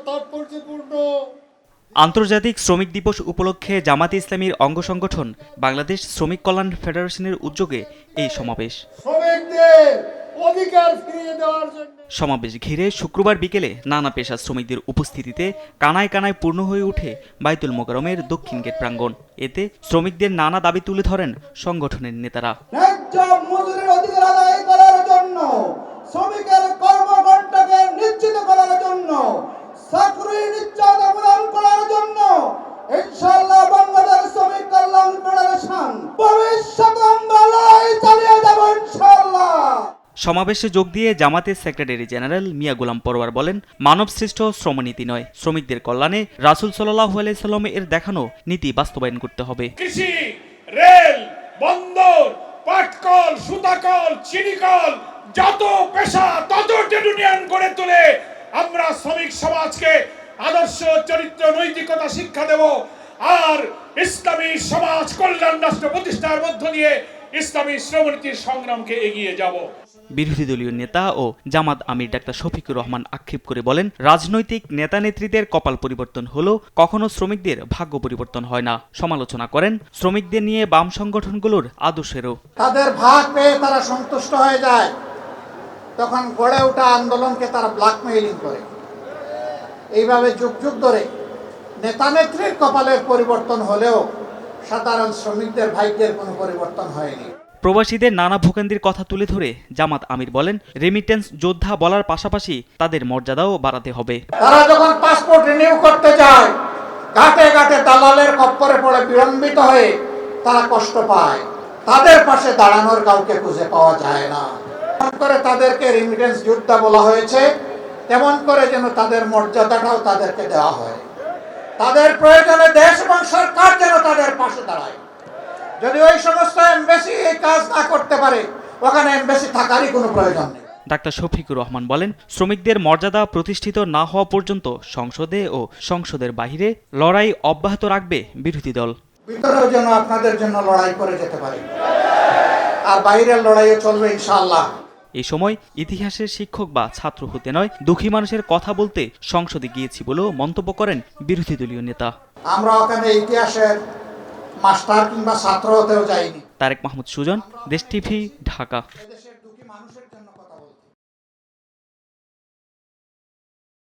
তাৎপর্যপূর্ণ। আন্তর্জাতিক শ্রমিক দিবস উপলক্ষে জামাতে ইসলামীর অঙ্গ সংগঠন বাংলাদেশ শ্রমিক কল্যাণ ফেডারেশনের উদ্যোগে এই সমাবেশ। শ্রমিকদের অধিকার ফিরিয়ে দেওয়ার জন্য সমাবেশ ঘিরে শুক্রবার বিকেলে নানা পেশা শ্রমিকদের উপস্থিতিতে কানায় কানায় পূর্ণ হয়ে ওঠে বাইতুল মোকাররমের দক্ষিণ গেট প্রাঙ্গণ। এতে শ্রমিকদের নানা দাবি তুলে ধরেন সংগঠনের নেতারা। ন্যায্য মজুরির অধিকার আদায় করার জন্য, শ্রমিকের কর্মঘণ্টাকে নিশ্চিত করার জন্য, চাকরি নিশ্চয়তা প্রদান করার জন্য ইনশাআল্লাহ বাংলাদেশ শ্রমিক কল্যাণ ফেডারেশন ভবিষ্যতে আমরা লড়াই চালিয়ে যাব ইনশাআল্লাহ। সমাবেশে যোগ দিয়ে জামাতের সেক্রেটারি জেনারেল মিয়া গোলাম পরোয়ার বলেন, মানবসৃষ্ট শ্রমনীতি নয়, শ্রমিকদের কল্যাণে রাসূল সাল্লাল্লাহু আলাইহি সাল্লাম এর দেখানো নীতি বাস্তবায়ন করতে হবে। কৃষি, রেল, বন্দর, পাটকল, সুতাকল, চিনিকল, যত পেশা তত ট্রেড ইউনিয়ন গড়ে তুলে আমরা শ্রমিক সমাজকে আদর্শ চরিত্র নৈতিকতা শিক্ষা দেব। আর ইসলামী সমাজ কল্যাণ রাষ্ট্র প্রতিষ্ঠার মধ্য দিয়ে ইসলামী শ্রমনীতির সংগ্রামকে এগিয়ে যাব। বিরোধী দলীয় নেতা ও জামাত আমির ডাক্তার শফিকুর রহমান আক্ষেপ করে বলেন, রাজনৈতিক নেতা নেত্রীদের কপাল পরিবর্তন হলেও কখনো শ্রমিকদের ভাগ্য পরিবর্তন হয় না। সমালোচনা করেন শ্রমিকদের নিয়ে বাম সংগঠনগুলোর আদর্শেরও। তাদের ভাগ পেয়ে তারা সন্তুষ্ট হয়ে যায়, তখন গড়ে ওঠা আন্দোলনকে তারা ব্ল্যাকমেইলিং করে। এইভাবে যুগ যুগ ধরে নেতা নেত্রীর কপালের পরিবর্তন হলেও সাধারণ শ্রমিকদের ভাগ্যের কোনো পরিবর্তন হয়নি। প্রবাসীদের নানা ভোগান্তির কথা তুলে ধরে জামাত আমির বলেন, রেমিটেন্স যোদ্ধা বলার পাশাপাশি তাদের মর্যাদাও বাড়াতে হবে। তারা যখন পাসপোর্ট রিনিউ করতে যায়, ঘাটে ঘাটে দালালের খপ্পরে পড়ে বিলম্বিত হয়ে তারা কষ্ট পায়। তাদের পাশে দাঁড়ানোর কাউকে খুঁজে পাওয়া যায় না। তেমন করে তাদেরকে রেমিটেন্স যোদ্ধা বলা হয়েছে, তেমন করে যেন তাদের মর্যাদাটাও তাদেরকে দেওয়া হয়। তাদের প্রয়োজনে দেশ এবং সরকার যেন তাদের পাশে দাঁড়ায়। যদি ওই সমস্ত এমবেসি এই কাজ না করতে পারে, ওখানে এমবেসি থাকারই কোনো প্রয়োজন নেই। ডাক্তার শফিকুর রহমান বলেন, শ্রমিকদের মর্যাদা প্রতিষ্ঠিত না হওয়া পর্যন্ত সংসদে ও সংসদের বাহিরে লড়াই অব্যাহত রাখবে বিরোধী দল। ভিতরেও যেন আপনাদের জন্য লড়াই করে যেতে পারে, আর বাইরের লড়াইও চলবে ইনশাআল্লাহ। এই সময় ইতিহাসের শিক্ষক বা ছাত্র হতে নয়, দুঃখী মানুষের কথা বলতে সংসদে গিয়েছি বলেও মন্তব্য করেন বিরোধী দলীয় নেতা। আমরা ওখানে ইতিহাসের মাস্টার কিংবা ছাত্র হতেও যাইনি। তারেক মাহমুদ সুজন, দেশ টিভি, ঢাকা।